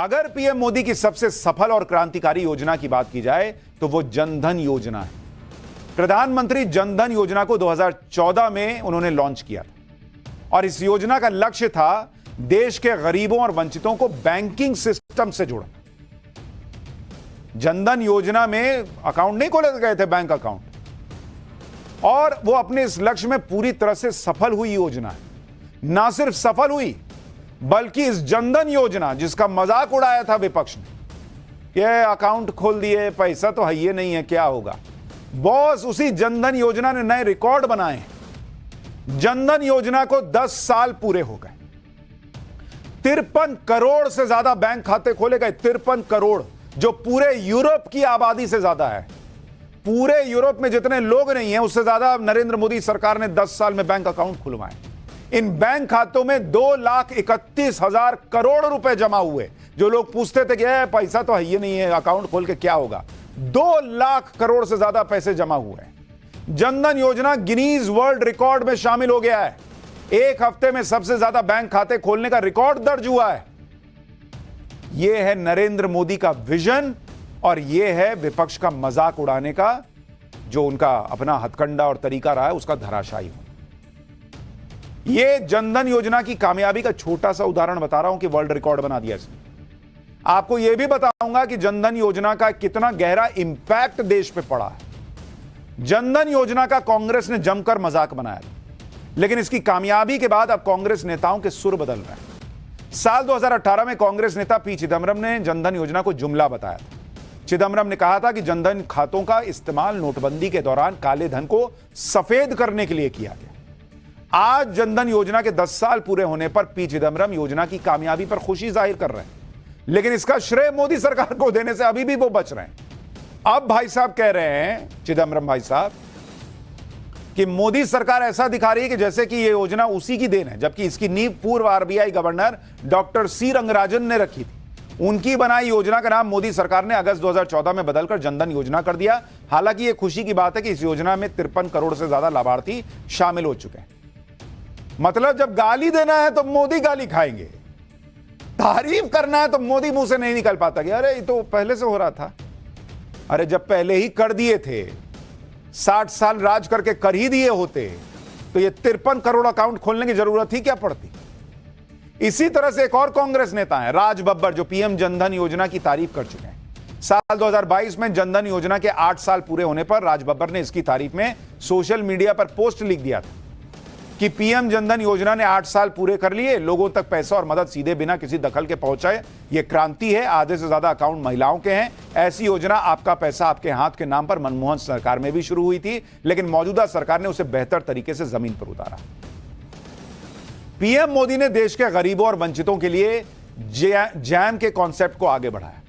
अगर पीएम मोदी की सबसे सफल और क्रांतिकारी योजना की बात की जाए तो वो जनधन योजना है। प्रधानमंत्री जनधन योजना को 2014 में उन्होंने लॉन्च किया था और इस योजना का लक्ष्य था देश के गरीबों और वंचितों को बैंकिंग सिस्टम से जोड़ना। जनधन योजना में अकाउंट नहीं खोले गए थे, बैंक अकाउंट, और वो अपने इस लक्ष्य में पूरी तरह से सफल हुई योजना है। ना सिर्फ सफल हुई बल्कि इस जनधन योजना जिसका मजाक उड़ाया था विपक्ष ने, ये अकाउंट खोल दिए, पैसा तो है ये नहीं है, क्या होगा बॉस, उसी जनधन योजना ने नए रिकॉर्ड बनाए। जनधन योजना को 10 साल पूरे हो गए। 53 करोड़ से ज्यादा बैंक खाते खोले गए। 53 करोड़, जो पूरे यूरोप की आबादी से ज्यादा है। पूरे यूरोप में जितने लोग नहीं हैं उससे ज्यादा नरेंद्र मोदी सरकार ने 10 साल में बैंक अकाउंट खुलवाए। इन बैंक खातों में 2,31,000 करोड़ रुपए जमा हुए। जो लोग पूछते थे कि पैसा तो है ये नहीं है, अकाउंट खोल के क्या होगा, 2 लाख करोड़ से ज्यादा पैसे जमा हुए हैं। जनधन योजना गिनीज वर्ल्ड रिकॉर्ड में शामिल हो गया है। एक हफ्ते में सबसे ज्यादा बैंक खाते खोलने का रिकॉर्ड दर्ज हुआ है। यह है नरेंद्र मोदी का विजन और यह है विपक्ष का मजाक उड़ाने का जो उनका अपना हथकंडा और तरीका रहा है, उसका धराशायी हो। यह जनधन योजना की कामयाबी का छोटा सा उदाहरण बता रहा हूं कि वर्ल्ड रिकॉर्ड बना दिया इसने। आपको यह भी बताऊंगा कि जनधन योजना का कितना गहरा इंपैक्ट देश पे पड़ा है। जनधन योजना का कांग्रेस ने जमकर मजाक बनाया था, लेकिन इसकी कामयाबी के बाद अब कांग्रेस नेताओं के सुर बदल रहे हैं। साल 2018 में कांग्रेस नेता पी चिदम्बरम ने जनधन योजना को जुमला बताया था। चिदम्बरम ने कहा था कि जनधन खातों का इस्तेमाल नोटबंदी के दौरान काले धन को सफेद करने के लिए किया गया। आज जनधन योजना के 10 साल पूरे होने पर पी चिदम्बरम योजना की कामयाबी पर खुशी जाहिर कर रहे हैं, लेकिन इसका श्रेय मोदी सरकार को देने से अभी भी वो बच रहे हैं। अब भाई साहब कह रहे हैं, चिदम्बरम भाई साहब, कि मोदी सरकार ऐसा दिखा रही है कि जैसे कि ये योजना उसी की देन है, जबकि इसकी नींव पूर्व RBI governor doctor C Rangarajan ने रखी थी। उनकी बनाई योजना का नाम मोदी सरकार ने अगस्त 2014 में बदलकर जनधन योजना कर दिया। हालांकि यह खुशी की बात है कि इस योजना में 53 करोड़ से ज्यादा लाभार्थी शामिल हो चुके हैं। मतलब जब गाली देना है तो मोदी गाली खाएंगे, तारीफ करना है तो मोदी मुंह से नहीं निकल पाता कि अरे ये तो पहले से हो रहा था। अरे जब पहले ही कर दिए थे, 60 साल राज करके कर ही दिए होते तो ये 53 करोड़ अकाउंट खोलने की जरूरत ही क्या पड़ती। इसी तरह से एक और कांग्रेस नेता है राज बब्बर, जो पीएम जनधन योजना की तारीफ कर चुके हैं। साल 2022 में जनधन योजना के 8 साल पूरे होने पर राज बब्बर ने इसकी तारीफ में सोशल मीडिया पर पोस्ट लिख दिया था कि पीएम जनधन योजना ने 8 साल पूरे कर लिए, लोगों तक पैसा और मदद सीधे बिना किसी दखल के पहुंचाए। यह क्रांति है। आधे से ज्यादा अकाउंट महिलाओं के हैं। ऐसी योजना आपका पैसा आपके हाथ के नाम पर मनमोहन सरकार में भी शुरू हुई थी, लेकिन मौजूदा सरकार ने उसे बेहतर तरीके से जमीन पर उतारा। पीएम मोदी ने देश के गरीबों और वंचितों के लिए जैम के कॉन्सेप्ट को आगे बढ़ाया।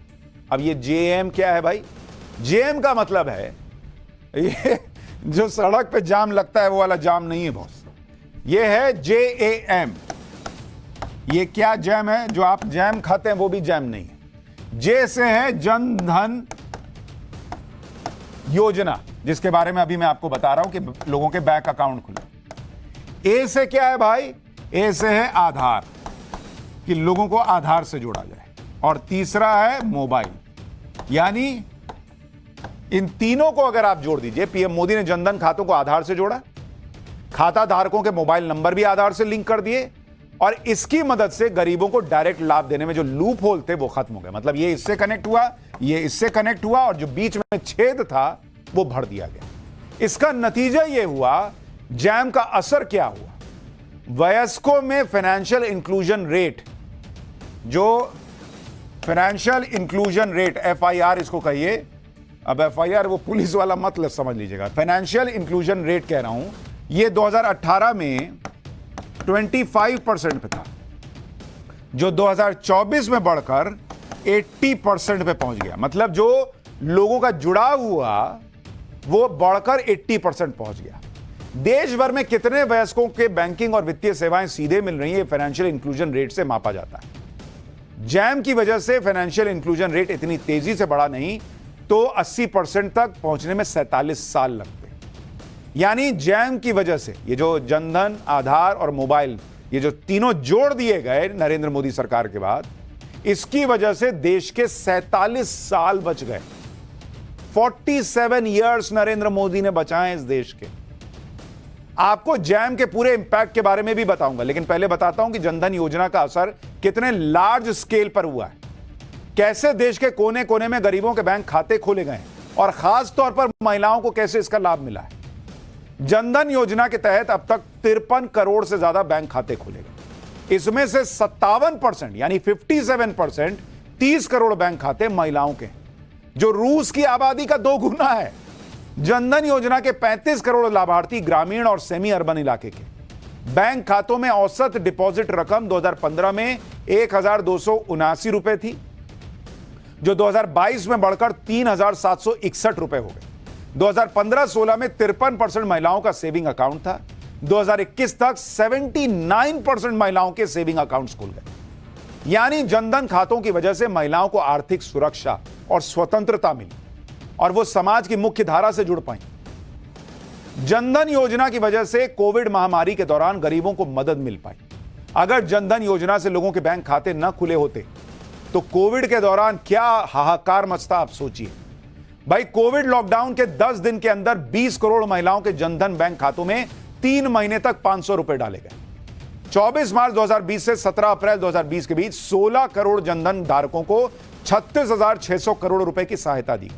अब ये जेएम क्या है भाई? जेएम का मतलब है ये जो सड़क पे जाम लगता है वो वाला जाम नहीं है बॉस, ये है JAM। ये क्या जैम है? जो आप जैम खाते हैं वो भी जैम नहीं है। जे से है जनधन योजना, जिसके बारे में अभी मैं आपको बता रहा हूं कि लोगों के बैंक अकाउंट खुले। ए से क्या है भाई? ए से है आधार, कि लोगों को आधार से जोड़ा जाए। और तीसरा है मोबाइल, यानी इन तीनों को अगर आप जोड़ दीजिए, पीएम मोदी ने जनधन खातों को आधार से जोड़ा, खाता धारकों के मोबाइल नंबर भी आधार से लिंक कर दिए, और इसकी मदद से गरीबों को डायरेक्ट लाभ देने में जो लूप होल थे वो खत्म हो गए। मतलब ये इससे कनेक्ट हुआ, ये इससे कनेक्ट हुआ, और जो बीच में छेद था वो भर दिया गया। इसका नतीजा ये हुआ, जैम का असर क्या हुआ? वयस्कों में फाइनेंशियल इंक्लूजन रेट, जो फाइनेंशियल इंक्लूजन रेट FIR इसको कहिए, अब FIR वो पुलिस वाला मतलब समझ लीजिएगा, फाइनेंशियल इंक्लूजन रेट कह रहा हूं, ये 2018 में 25% पे था, जो 2024 में बढ़कर 80% पे पहुंच गया। मतलब जो लोगों का जुड़ाव हुआ वो बढ़कर 80% पहुंच गया। देश भर में कितने वयस्कों के बैंकिंग और वित्तीय सेवाएं सीधे मिल रही है, फाइनेंशियल इंक्लूजन रेट से मापा जाता है। जैम की वजह से फाइनेंशियल इंक्लूजन रेट इतनी तेजी से बढ़ा नहीं तो 80% तक पहुंचने में 47 साल लगते। यानी जैम की वजह से ये जो जनधन, आधार और मोबाइल, ये जो तीनों जोड़ दिए गए नरेंद्र मोदी सरकार के बाद, इसकी वजह से देश के 47 साल बच गए। 47 इयर्स नरेंद्र मोदी ने बचाए इस देश के। आपको जैम के पूरे इंपैक्ट के बारे में भी बताऊंगा, लेकिन पहले बताता हूं कि जनधन योजना का असर कितने लार्ज स्केल पर हुआ है, कैसे देश के कोने कोने में गरीबों के बैंक खाते खोले गए और खास तौर पर महिलाओं को कैसे इसका लाभ मिला है। जनधन योजना के तहत अब तक 53 करोड़ से ज्यादा बैंक खाते खोले गए। इसमें से 57% यानी 57% 30 करोड़ बैंक खाते महिलाओं के, जो रूस की आबादी का 2 गुना है। जनधन योजना के 35 करोड़ लाभार्थी ग्रामीण और सेमी अर्बन इलाके के। बैंक खातों में औसत डिपॉजिट रकम 2015 में 1279 रुपए थी, जो 2022 में बढ़कर 3761 रुपए हो गए। 2015-16 में 53% महिलाओं का सेविंग अकाउंट था। 2021 तक 79% महिलाओं के सेविंग अकाउंट्स खुल गए। यानी जनधन खातों की वजह से महिलाओं को आर्थिक सुरक्षा और स्वतंत्रता मिली और वो समाज की मुख्य धारा से जुड़ पाई। जनधन योजना की वजह से कोविड महामारी के दौरान गरीबों को मदद मिल पाई। अगर जनधन योजना से लोगों के बैंक खाते न खुले होते तो कोविड के दौरान क्या हाहाकार मचता, आप सोचिए भाई। कोविड लॉकडाउन के 10 दिन के अंदर 20 करोड़ महिलाओं के जनधन बैंक खातों में 3 महीने तक 500 रुपए डाले गए। 24 मार्च 2020 से 17 अप्रैल 2020 के बीच 16 करोड़ जनधन धारकों को 36,600 करोड़ रुपए की सहायता दी।